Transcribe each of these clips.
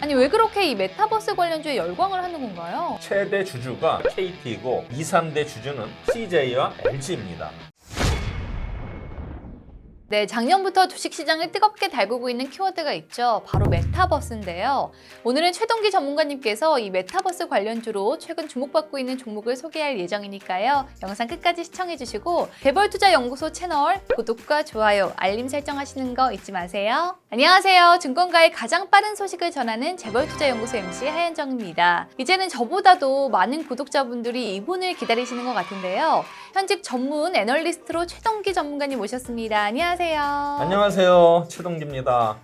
아니 왜 그렇게 이 메타버스 관련주에 열광을 하는 건가요? 최대 주주가 KT이고 2, 3대 주주는 CJ와 LG입니다. 네, 작년부터 주식시장을 뜨겁게 달구고 있는 키워드가 있죠. 바로 메타버스인데요. 오늘은 최동기 전문가님께서 이 메타버스 관련주로 최근 주목받고 있는 종목을 소개할 예정이니까요. 영상 끝까지 시청해주시고 개벌투자연구소 채널 구독과 좋아요, 알림 설정하시는 거 잊지 마세요. 안녕하세요. 증권가의 가장 빠른 소식을 전하는 재벌투자연구소 MC 하현정입니다. 이제는 저보다도 많은 구독자분들이 이분을 기다리시는 것 같은데요. 현직 전문 애널리스트로 최동기 전문가님 모셨습니다. 안녕하세요. 안녕하세요. 최동기입니다.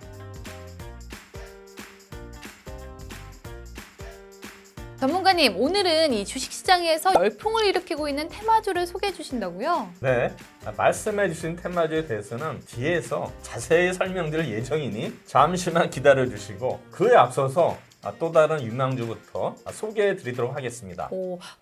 전문가님, 오늘은 이 주식시장에서 열풍을 일으키고 있는 테마주를 소개해 주신다고요? 네, 말씀해 주신 테마주에 대해서는 뒤에서 자세히 설명드릴 예정이니 잠시만 기다려 주시고 그에 앞서서 또 다른 유망주부터 소개해 드리도록 하겠습니다.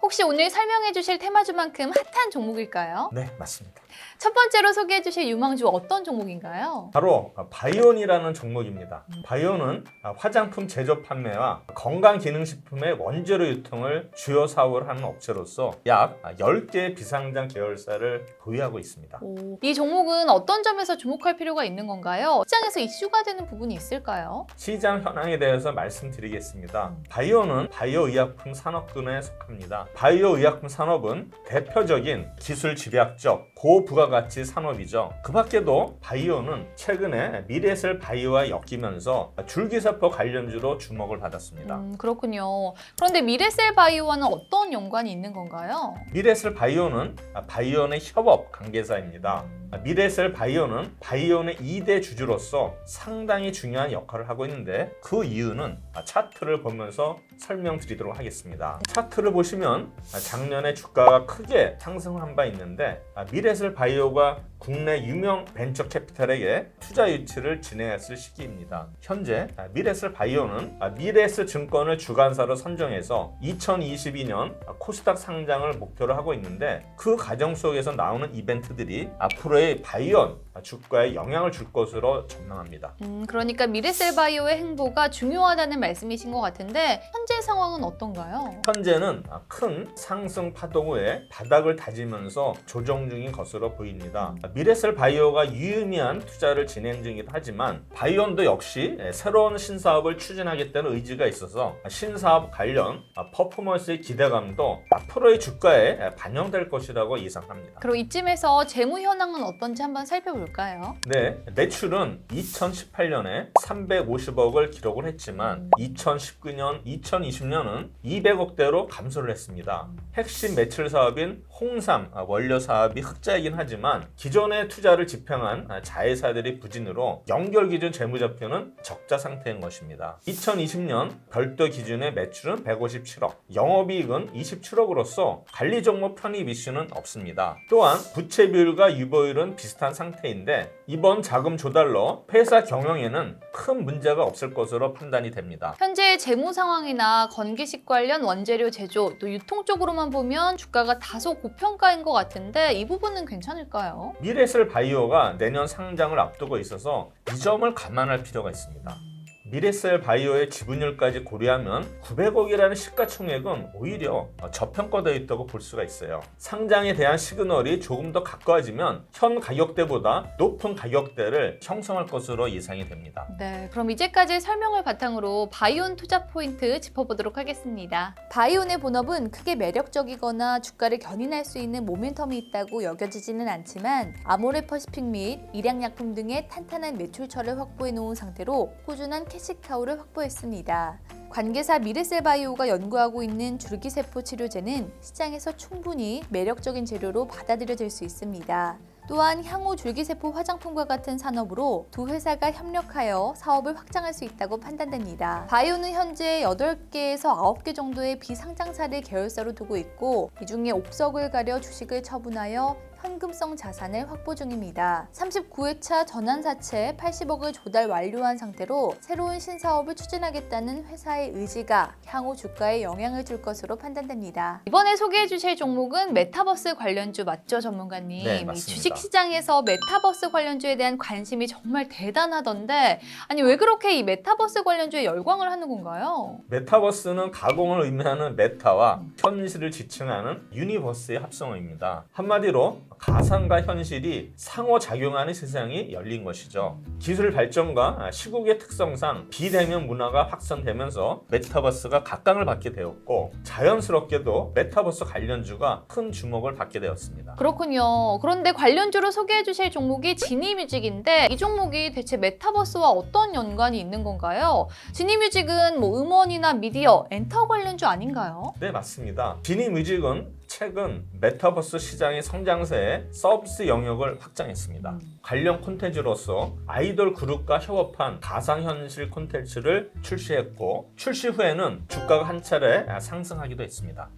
혹시 오늘 설명해 주실 테마주만큼 핫한 종목일까요? 네, 맞습니다. 첫 번째로 소개해 주실 유망주 어떤 종목인가요? 바로 바이온이라는 종목입니다. 바이온은 화장품 제조 판매와 건강기능식품의 원재료 유통을 주요 사업을 하는 업체로서 약 10개의 비상장 계열사를 보유하고 있습니다. 이 종목은 어떤 점에서 주목할 필요가 있는 건가요? 시장에서 이슈가 되는 부분이 있을까요? 시장 현황에 대해서 말씀드리겠습니다. 바이온은 바이오의약품 산업군에 속합니다. 바이오의약품 산업은 대표적인 기술 집약적 고부가가치 산업이죠. 그 밖에도 바이오는 최근에 미래셀 바이오와 엮이면서 줄기세포 관련주로 주목을 받았습니다. 그렇군요. 그런데 미래셀 바이오와는 어떤 연관이 있는 건가요? 미래셀 바이오는 바이온의 협업 관계사입니다. 미래셀 바이오는 바이온의 2대 주주로서 상당히 중요한 역할을 하고 있는데 그 이유는 차트를 보면서 설명드리도록 하겠습니다. 차트를 보시면 작년에 주가가 크게 상승한 바 있는데 미래셀 바이오가 국내 유명 벤처 캐피탈에게 투자 유치를 진행했을 시기입니다. 현재 미래셀 바이오는 미래스 증권을 주관사로 선정해서 2022년 코스닥 상장을 목표로 하고 있는데 그 과정 속에서 나오는 이벤트들이 앞으로의 바이온 주가에 영향을 줄 것으로 전망합니다. 그러니까 미래셀 바이오의 행보가 중요하다는 말씀이신 것 같은데 현재 상황은 어떤가요? 현재는 큰 상승 파동 후에 바닥을 다지면서 조정 중인 것으로 보입니다. 미래셀 바이오가 유의미한 투자를 진행 중이긴 하지만 바이온도 역시 새로운 신사업을 추진하겠다는 의지가 있어서 신사업 관련 퍼포먼스의 기대감도 앞으로의 주가에 반영될 것이라고 예상합니다. 그럼 이쯤에서 재무 현황은 어떤지 한번 살펴볼까요? 네, 매출은 2018년에 350억을 기록을 했지만 2019년, 2020년은 200억대로 감소를 했습니다. 핵심 매출 사업인 홍삼 원료 사업이 흑자이긴 하지만 기존의 투자를 집행한 자회사들의 부진으로 연결 기준 재무제표는 적자 상태인 것입니다. 2020년 별도 기준의 매출은 157억, 영업이익은 27억으로서 관리 종목 편입 이슈는 없습니다. 또한 부채 비율과 유보율은 비슷한 상태인데 이번 자금 조달로 회사 경영에는 큰 문제가 없을 것으로 판단이 됩니다. 현재 재무 상황이나 건기식 관련 원재료 제조 또 유통 쪽으로만 보면 주가가 다소 고평가인 것 같은데 이 부분은 괜찮을까요? 미래셀 바이오가 내년 상장을 앞두고 있어서 이 점을 감안할 필요가 있습니다. 미래셀 바이오의 지분율까지 고려하면 900억이라는 시가총액은 오히려 저평가되어 있다고 볼 수가 있어요. 상장에 대한 시그널이 조금 더 가까워지면 현 가격대보다 높은 가격대를 형성할 것으로 예상이 됩니다. 네, 그럼 이제까지 설명을 바탕으로 바이온 투자 포인트 짚어보도록 하겠습니다. 바이온의 본업은 크게 매력적이거나 주가를 견인할 수 있는 모멘텀이 있다고 여겨지지는 않지만 아모레퍼시픽 및 일양약품 등의 탄탄한 매출처를 확보해 놓은 상태로 꾸준한 캐시카우를 확보했습니다. 관계사 미래셀 바이오가 연구하고 있는 줄기세포 치료제는 시장에서 충분히 매력적인 재료로 받아들여질 수 있습니다. 또한 향후 줄기세포 화장품과 같은 산업으로 두 회사가 협력하여 사업을 확장할 수 있다고 판단됩니다. 바이오는 현재 8개에서 9개 정도의 비상장사를 계열사로 두고 있고 이 중에 옥석을 가려 주식을 처분하여 현금성 자산을 확보 중입니다. 39회차 전환사채 80억을 조달 완료한 상태로 새로운 신사업을 추진하겠다는 회사의 의지가 향후 주가에 영향을 줄 것으로 판단됩니다. 이번에 소개해 주실 종목은 메타버스 관련주 맞죠, 전문가님? 네, 이 맞습니다. 주식시장에서 메타버스 관련주에 대한 관심이 정말 대단하던데 아니 왜 그렇게 이 메타버스 관련주에 열광을 하는 건가요? 메타버스는 가공을 의미하는 메타와 현실을 지칭하는 유니버스의 합성어입니다. 한마디로 가상과 현실이 상호작용하는 세상이 열린 것이죠. 기술 발전과 시국의 특성상 비대면 문화가 확산되면서 메타버스가 각광을 받게 되었고 자연스럽게도 메타버스 관련주가 큰 주목을 받게 되었습니다. 그렇군요. 그런데 관련주로 소개해 주실 종목이 지니뮤직인데 이 종목이 대체 메타버스와 어떤 연관이 있는 건가요? 지니뮤직은 뭐 음원이나 미디어, 엔터 관련주 아닌가요? 네, 맞습니다. 지니뮤직은 최근 메타버스 시장의 성장세에 서비스 영역을 확장했습니다. 관련 콘텐츠로서 아이돌 그룹과 협업한 가상현실 콘텐츠를 출시했고 출시 후에는 주가가 한 차례 상승하기도 했습니다.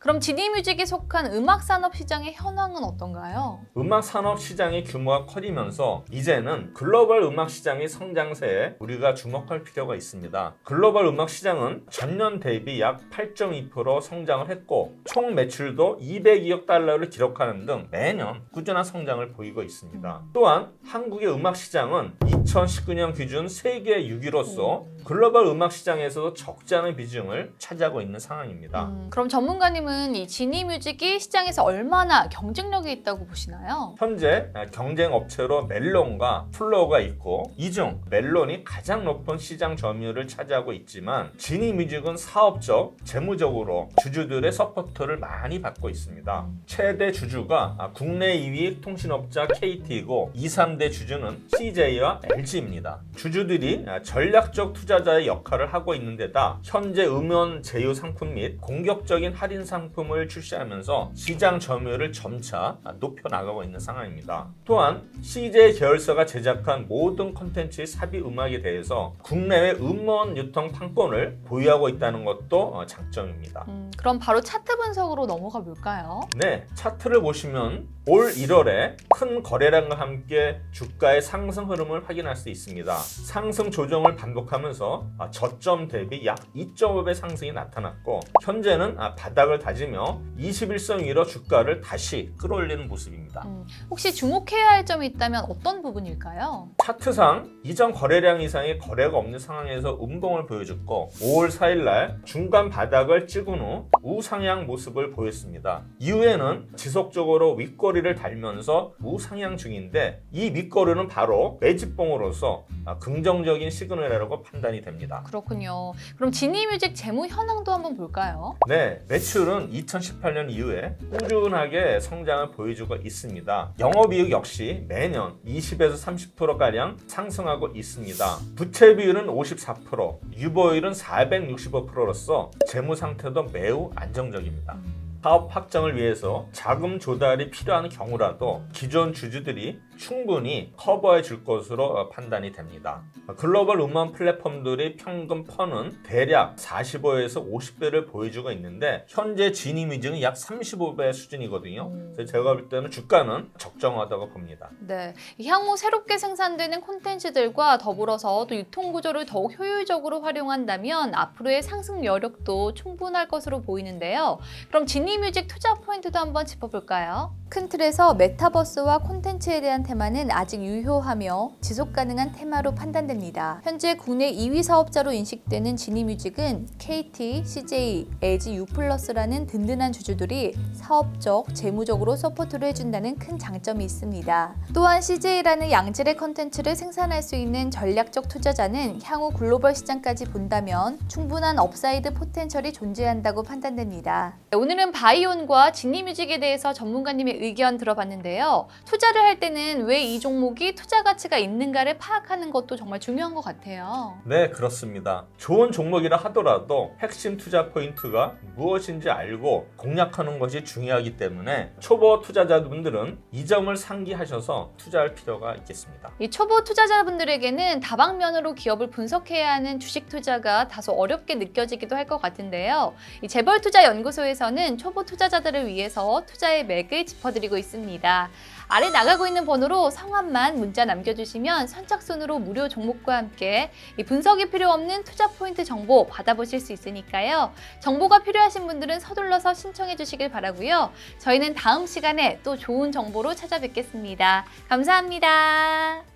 그럼 지니뮤직에 속한 음악산업 시장의 현황은 어떤가요? 음악 산업 시장의 규모가 커지면서 이제는 글로벌 음악 시장의 성장세에 우리가 주목할 필요가 있습니다. 글로벌 음악 시장은 전년 대비 약 8.2% 성장을 했고 총 매출도 202억 달러를 기록하는 등 매년 꾸준한 성장을 보이고 있습니다. 또한 한국의 음악 시장은 2019년 기준 세계 6위로서 글로벌 음악 시장에서도 적지 않은 비중을 차지하고 있는 상황입니다. 그럼 전문가님은 이 지니뮤직이 시장에서 얼마나 경쟁력이 있다고 보시나요? 현재 경쟁 업체로 멜론과 플로우가 있고 이 중 멜론이 가장 높은 시장 점유율을 차지하고 있지만 지니뮤직은 사업적, 재무적으로 주주들의 서포트를 많이 받고 있습니다. 최대 주주가 국내 2위 통신업자 KT이고 2, 3대 주주는 CJ와 LG입니다. 주주들이 전략적 투자자의 역할을 하고 있는 데다 현재 음원 제휴 상품 및 공격적인 할인 상품을 출시하면서 시장 점유율을 점차 높여나가고 있는 상황입니다. 또한 CJ 계열사가 제작한 모든 콘텐츠의 삽입 음악에 대해서 국내외 음원 유통 판권을 보유하고 있다는 것도 장점입니다. 그럼 바로 차트 분석으로 넘어가 볼까요? 네, 차트를 보시면 올 1월에 큰 거래량과 함께 주가의 상승 흐름을 확인할 수 있습니다. 상승 조정을 반복하면서 저점 대비 약 2.5배 상승이 나타났고 현재는 바닥을 다지며 21선 위로 주가를 다시 끌어올리는 모습입니다. 혹시 주목해야 할 점이 있다면 어떤 부분일까요? 차트상 이전 거래량 이상의 거래가 없는 상황에서 음봉을 보여줬고 5월 4일 날 중간 바닥을 찍은 후 우상향 모습을 보였습니다. 이후에는 지속적으로 윗꼬리를 달면서 우상향 중인데 이 밑거리는 바로 매집봉으로서 긍정적인 시그널이라고 판단이 됩니다. 그렇군요. 그럼 지니뮤직 재무 현황도 한번 볼까요? 네, 매출은 2018년 이후에 꾸준하게 성장을 보여주고 있습니다. 영업이익 역시 매년 20에서 30%가량 상승하고 있습니다. 부채 비율은 54%, 유보율은 465%로서 재무 상태도 매우 안정적입니다. 사업 확장을 위해서 자금 조달이 필요한 경우라도 기존 주주들이 충분히 커버해 줄 것으로 판단이 됩니다. 글로벌 음원 플랫폼들의 평균 펀은 대략 45에서 50배를 보여주고 있는데 현재 지니뮤직은 약 35배 수준이거든요. 그래서 제가 볼 때는 주가는 적정하다고 봅니다. 네, 향후 새롭게 생산되는 콘텐츠들과 더불어서 또 유통 구조를 더욱 효율적으로 활용한다면 앞으로의 상승 여력도 충분할 것으로 보이는데요. 그럼 지니뮤직 투자 포인트도 한번 짚어볼까요? 큰 틀에서 메타버스와 콘텐츠에 대한 테마는 아직 유효하며 지속 가능한 테마로 판단됩니다. 현재 국내 2위 사업자로 인식되는 지니뮤직은 KT, CJ, LG U+라는 든든한 주주들이 사업적, 재무적으로 서포트를 해준다는 큰 장점이 있습니다. 또한 CJ라는 양질의 콘텐츠를 생산할 수 있는 전략적 투자자는 향후 글로벌 시장까지 본다면 충분한 업사이드 포텐셜이 존재한다고 판단됩니다. 오늘은 바이온과 지니뮤직에 대해서 전문가님의 의견 들어봤는데요. 투자를 할 때는 때는 왜 이 종목이 투자 가치가 있는가를 파악하는 것도 정말 중요한 것 같아요. 네, 그렇습니다. 좋은 종목이라 하더라도 핵심 투자 포인트가 무엇인지 알고 공략하는 것이 중요하기 때문에 초보 투자자분들은 이 점을 상기하셔서 투자할 필요가 있겠습니다. 이 초보 투자자분들에게는 다방면으로 기업을 분석해야 하는 주식 투자가 다소 어렵게 느껴지기도 할 것 같은데요. 이 재벌투자연구소에서는 초보 투자자들을 위해서 투자의 맥을 짚어드리고 있습니다. 아래 나가고 있는 번호로 성함만 문자 남겨주시면 선착순으로 무료 종목과 함께 이 분석이 필요 없는 투자 포인트 정보 받아보실 수 있으니까요. 정보가 필요하신 분들은 서둘러서 신청해 주시길 바라고요. 저희는 다음 시간에 또 좋은 정보로 찾아뵙겠습니다. 감사합니다.